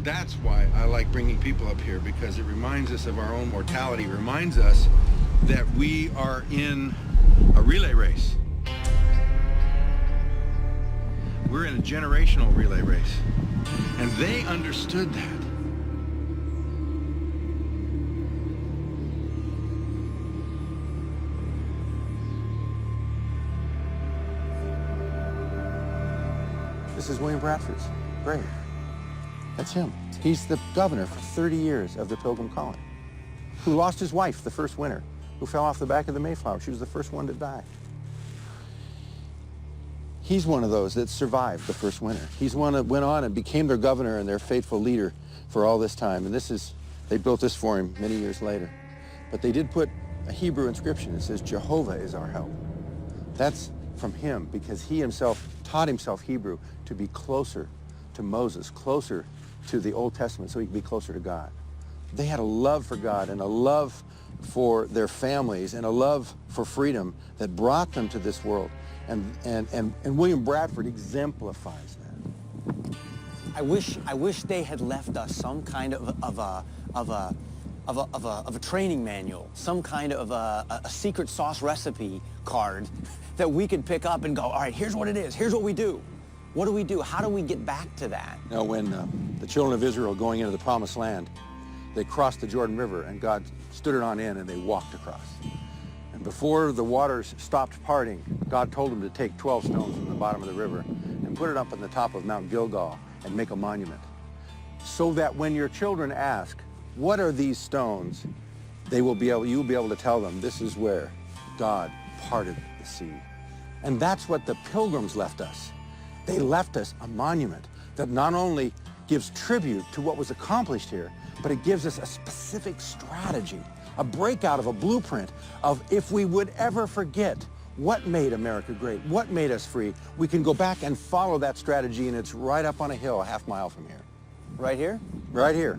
That's why I like bringing people up here, because it reminds us of our own mortality, reminds us that we are in a relay race. We're in a generational relay race, and they understood that. This is William Bradford's grave. That's him. He's the governor for 30 years of the Pilgrim Colony, who lost his wife the first winter, who fell off the back of the Mayflower. She was the first one to die. He's one of those that survived the first winter. He's one that went on and became their governor and their faithful leader for all this time. And they built this for him many years later. But they did put a Hebrew inscription that says, Jehovah is our help. That's from him, because he himself taught himself Hebrew to be closer to Moses, closer to the Old Testament, so he could be closer to God. They had a love for God and a love for their families and a love for freedom that brought them to this world. And William Bradford exemplifies that. I wish they had left us some kind of a training manual, some kind of a secret sauce recipe card that we could pick up and go, all right, here's what it is, here's what we do. What do we do? How do we get back to that? Now, when the children of Israel going into the Promised Land, they crossed the Jordan River, and God stood it on in, and they walked across. And before the waters stopped parting, God told them to take 12 stones from the bottom of the river and put it up on the top of Mount Gilgal and make a monument, so that when your children ask, what are these stones, you'll be able to tell them, this is where God parted the sea. And that's what the Pilgrims left us. They left us a monument that not only gives tribute to what was accomplished here, but it gives us a specific strategy, a breakout of a blueprint of, if we would ever forget what made America great, what made us free, we can go back and follow that strategy, and it's right up on a hill a half mile from here. Right here? Right here.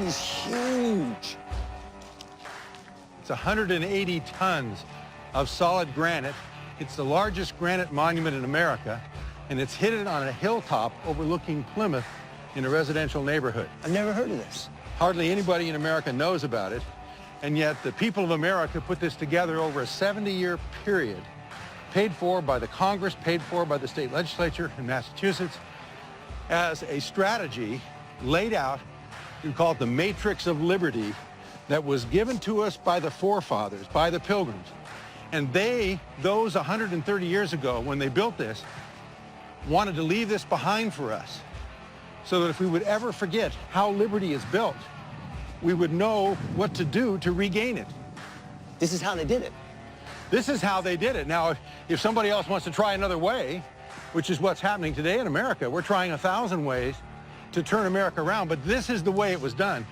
Is huge. It's 180 tons of solid granite. It's the largest granite monument in America, and it's hidden on a hilltop overlooking Plymouth in a residential neighborhood. I've never heard of this. Hardly anybody in America knows about it, and yet the people of America put this together over a 70-year period, paid for by the Congress, paid for by the state legislature in Massachusetts, as a strategy laid out. You call it the Matrix of Liberty, that was given to us by the forefathers, by the Pilgrims. And those 130 years ago, when they built this, wanted to leave this behind for us, so that if we would ever forget how liberty is built, we would know what to do to regain it. This is how they did it. This is how they did it. Now, if somebody else wants to try another way, which is what's happening today in America, we're trying 1,000 ways to turn America around, but this is the way it was done.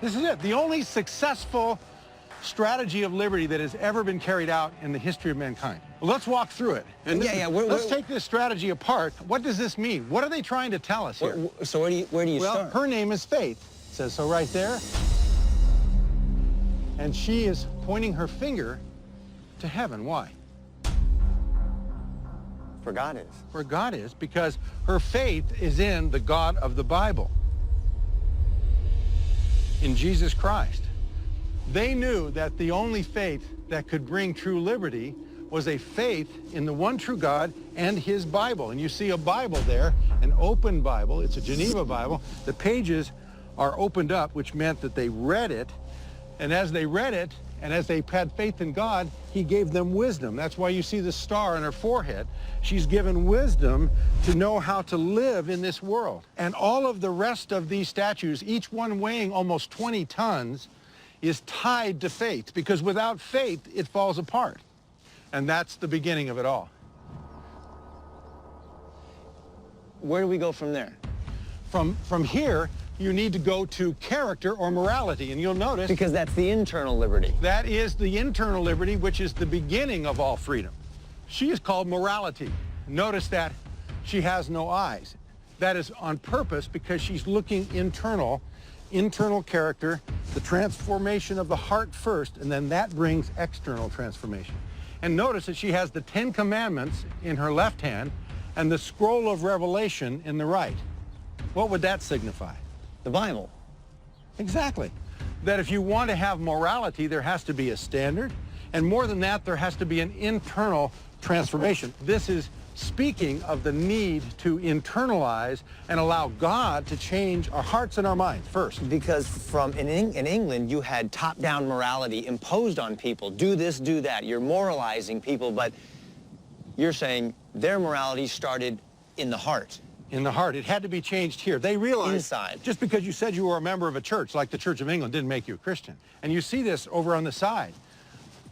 This is it. The only successful strategy of liberty that has ever been carried out in the history of mankind. Well, let's walk through it. And let's take this strategy apart. What does this mean? What are they trying to tell us here? So where do you well, start? Her name is Faith. It says so right there. And she is pointing her finger to heaven. Why? Where God is. Where God is, because her faith is in the God of the Bible, in Jesus Christ. They knew that the only faith that could bring true liberty was a faith in the one true God and his Bible. And you see a Bible there, an open Bible. It's a Geneva Bible. The pages are opened up, which meant that they read it. And as they read it, and as they had faith in God, he gave them wisdom. That's why you see the star on her forehead. She's given wisdom to know how to live in this world. And all of the rest of these statues, each one weighing almost 20 tons, is tied to faith, because without faith, it falls apart. And that's the beginning of it all. Where do we go from there? From here, you need to go to character or morality. And you'll notice Because that's the internal liberty. that is the internal liberty, which is the beginning of all freedom. She is called morality. Notice that she has no eyes. That is on purpose because she's looking internal character, the transformation of the heart first, and then that brings external transformation. And notice that she has the 10 Commandments in her left hand and the scroll of Revelation in the right. What would that signify? The Bible. Exactly. That if you want to have morality, there has to be a standard, and more than that, there has to be an internal transformation. This is speaking of the need to internalize and allow God to change our hearts and our minds first. Because in England, you had top-down morality imposed on people. Do this, do that. You're moralizing people, but you're saying their morality started in the heart. In the heart. It had to be changed here. They realized Inside. just because you said you were a member of a church, like the Church of England, didn't make you a Christian. And you see this over on the side.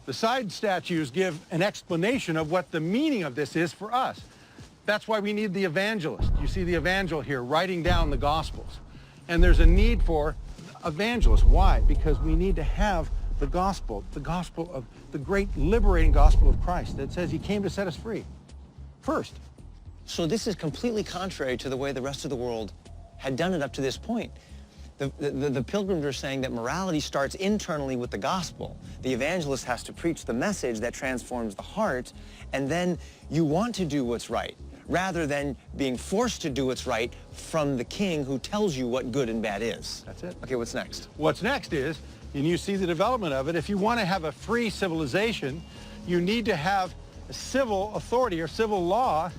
The side statues give an explanation of what the meaning of this is for us. That's why we need the evangelist. You see the evangel here writing down the Gospels. And there's a need for evangelists. Why? Because we need to have the gospel of the great liberating gospel of Christ that says he came to set us free first. So this is completely contrary to the way the rest of the world had done it up to this point. The pilgrims are saying that morality starts internally with the gospel. The evangelist has to preach the message that transforms the heart, and then you want to do what's right, rather than being forced to do what's right from the king who tells you what good and bad is. That's it. Okay, what's next? What's next is, and you see the development of it, if you want to have a free civilization, you need to have a civil authority or civil law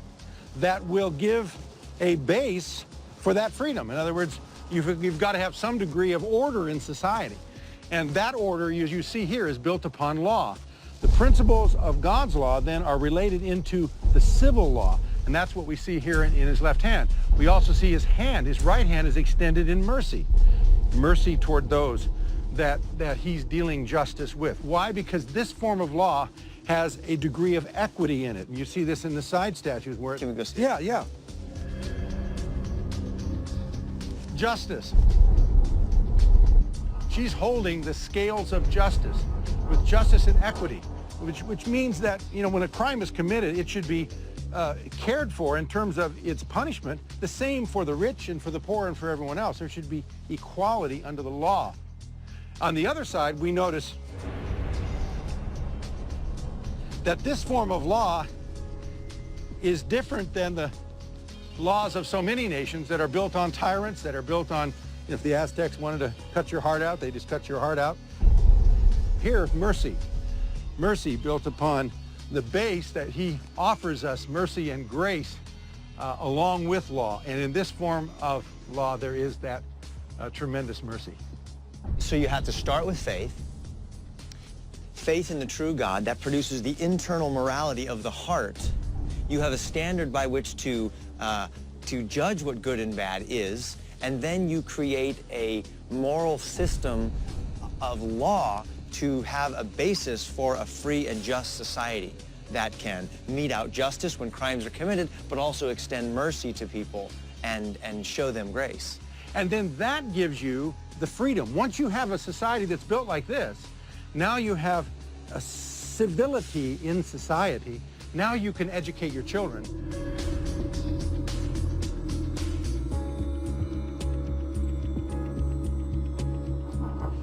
that will give a base for that freedom. In other words, you've got to have some degree of order in society. And that order, as you see here, is built upon law. The principles of God's law then are related into the civil law. And that's what we see here in his left hand. We also see his hand, his right hand is extended in mercy. Mercy toward those that he's dealing justice with. Why? Because this form of law has a degree of equity in it. And you see this in the side statues where Can we go see? Yeah. Justice. She's holding the scales of justice with justice and equity, which means that, you know, when a crime is committed, it should be cared for in terms of its punishment, the same for the rich and for the poor and for everyone else. There should be equality under the law. On the other side, we notice that this form of law is different than the laws of so many nations that are built on tyrants, that are built on, if the Aztecs wanted to cut your heart out, they just cut your heart out. Here, mercy. Mercy built upon the base that he offers us, mercy and grace, along with law. And in this form of law, there is that tremendous mercy. So you have to start with faith. Faith in the true God, that produces the internal morality of the heart. You have a standard by which to judge what good and bad is, and then you create a moral system of law to have a basis for a free and just society that can mete out justice when crimes are committed, but also extend mercy to people and show them grace. And then that gives you the freedom. Once you have a society that's built like this, now you have a civility in society. Now you can educate your children.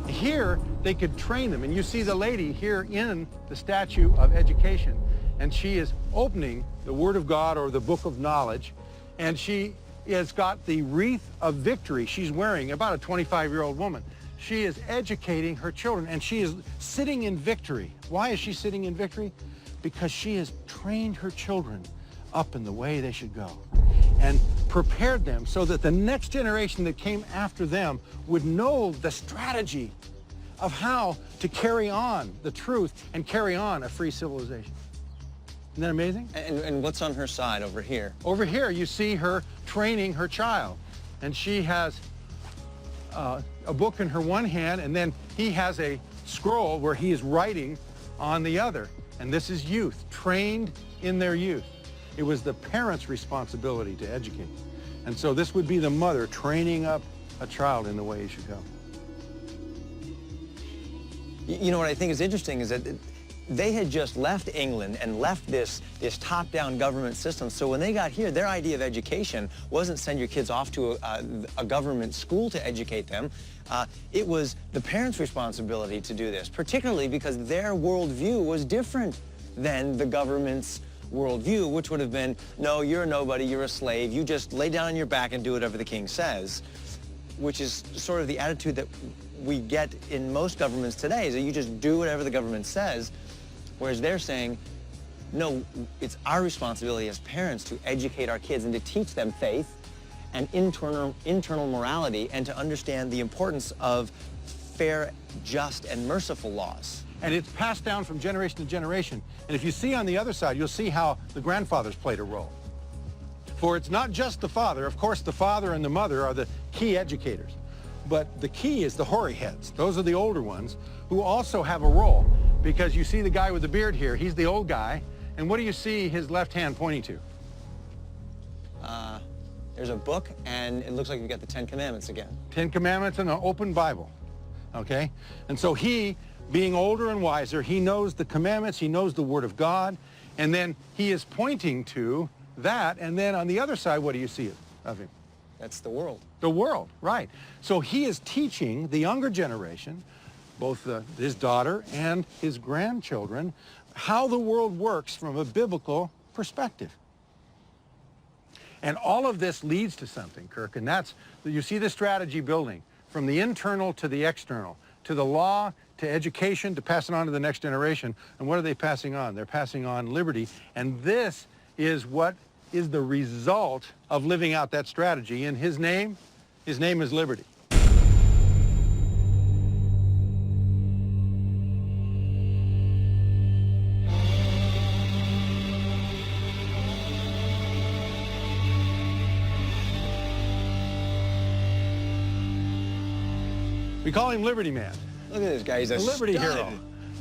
Here, they could train them. And you see the lady here in the statue of education, and she is opening the Word of God or the Book of Knowledge, and she has got the wreath of victory she's wearing, about a 25-year-old woman. She is educating her children, and she is sitting in victory. Why is she sitting in victory? Because she has trained her children up in the way they should go and prepared them so that the next generation that came after them would know the strategy of how to carry on the truth and carry on a free civilization. Isn't that amazing? And what's on her side over here? Over here, you see her training her child. And she has a book in her one hand, and then he has a scroll where he is writing on the other. And this is youth, trained in their youth. It was the parents' responsibility to educate. And so this would be the mother training up a child in the way he should go. You know what I think is interesting is that they had just left England and left this top-down government system. So when they got here, their idea of education wasn't send your kids off to a government school to educate them. It was the parents' responsibility to do this, particularly because their worldview was different than the government's worldview, which would have been, no, you're a nobody, you're a slave, you just lay down on your back and do whatever the king says, which is sort of the attitude that we get in most governments today, is that you just do whatever the government says, whereas they're saying, no, it's our responsibility as parents to educate our kids and to teach them faith and internal morality and to understand the importance of fair, just, and merciful laws. And it's passed down from generation to generation. And if you see on the other side, you'll see how the grandfathers played a role. For it's not just the father. Of course, the father and the mother are the key educators. But the key is the hoary heads. Those are the older ones who also have a role. Because you see the guy with the beard here, he's the old guy. And what do you see his left hand pointing to? There's a book, and it looks like you've got the 10 Commandments again. 10 Commandments and an open Bible, okay? And so he, being older and wiser, he knows the commandments, he knows the Word of God, and then he is pointing to that, and then on the other side, what do you see of him? That's the world. The world, right. So he is teaching the younger generation, both his daughter and his grandchildren, how the world works from a biblical perspective. And all of this leads to something, Kirk, and that's, you see the strategy building from the internal to the external, to the law, to education, to pass it on to the next generation. And what are they passing on? They're passing on liberty. And this is what is the result of living out that strategy. And his name is liberty. We call him Liberty Man. Look at this guy, he's a Liberty stud. hero.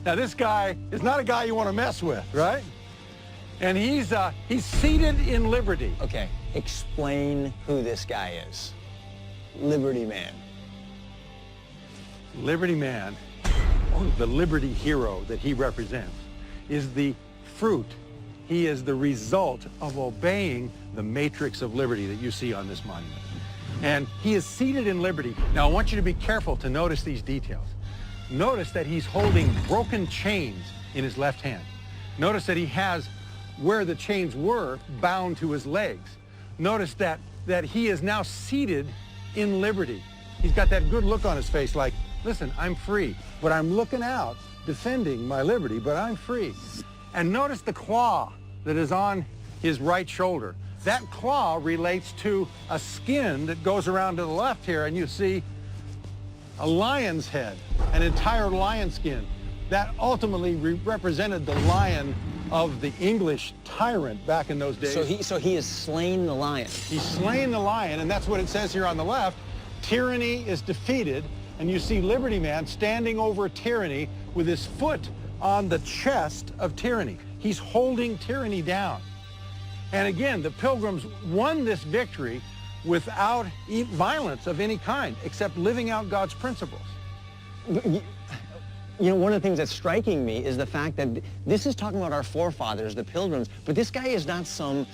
Now this guy is not a guy you want to mess with, right? And he's seated in liberty. Okay, explain who this guy is. Liberty Man. Liberty Man, or the liberty hero that he represents, is the fruit. He is the result of obeying the matrix of liberty that you see on this monument. And he is seated in liberty. Now I want you to be careful to notice these details. Notice that he's holding broken chains in his left hand. Notice that he has, where the chains were, bound to his legs. Notice that he is now seated in liberty. He's got that good look on his face like, listen, I'm free, but I'm looking out, defending my liberty, but I'm free. And notice the claw that is on his right shoulder. That claw relates to a skin that goes around to the left here, and you see a lion's head, an entire lion skin. That ultimately represented the lion of the English tyrant back in those days. So he has slain the lion. He's slain the lion, and that's what it says here on the left. Tyranny is defeated, and you see Liberty Man standing over tyranny with his foot on the chest of tyranny. He's holding tyranny down. And again, the Pilgrims won this victory without violence of any kind, except living out God's principles. You know, one of the things that's striking me is the fact that this is talking about our forefathers, the Pilgrims, but this guy is not some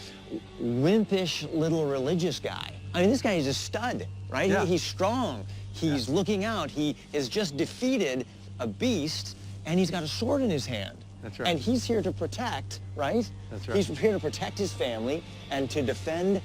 wimpish little religious guy. I mean, this guy is a stud, right? Yeah. He's strong. He's looking out. He has just defeated a beast, and he's got a sword in his hand. That's right. And he's here to protect, right? That's right. He's here to protect his family and to defend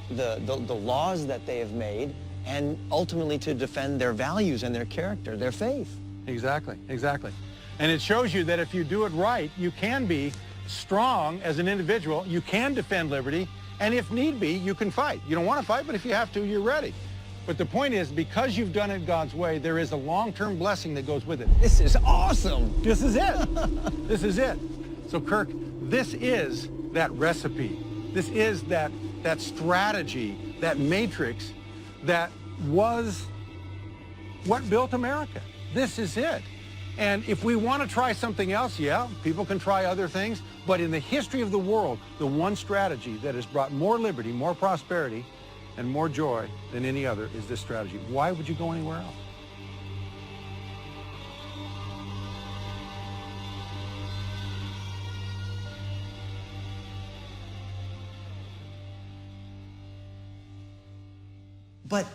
the laws that they have made, and ultimately to defend their values and their character, their faith. Exactly, exactly. And it shows you that if you do it right, you can be strong as an individual, you can defend liberty, and if need be, you can fight. You don't want to fight, but if you have to, you're ready. But the point is, because you've done it God's way, there is a long-term blessing that goes with it. This is awesome. This is it. This is it. So Kirk, this is that recipe. This is that strategy, that matrix that was what built America. This is it. And if we want to try something else, yeah, people can try other things. But in the history of the world, the one strategy that has brought more liberty, more prosperity, and more joy than any other is this strategy. Why would you go anywhere else? But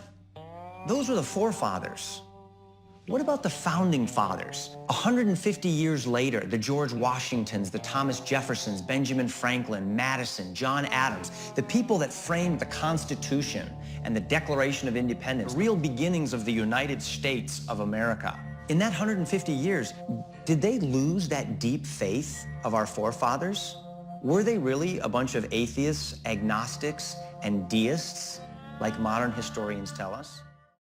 those were the forefathers. What about the founding fathers? 150 years later, the George Washingtons, the Thomas Jeffersons, Benjamin Franklin, Madison, John Adams, the people that framed the Constitution and the Declaration of Independence, the real beginnings of the United States of America. In that 150 years, did they lose that deep faith of our forefathers? Were they really a bunch of atheists, agnostics, and deists, like modern historians tell us?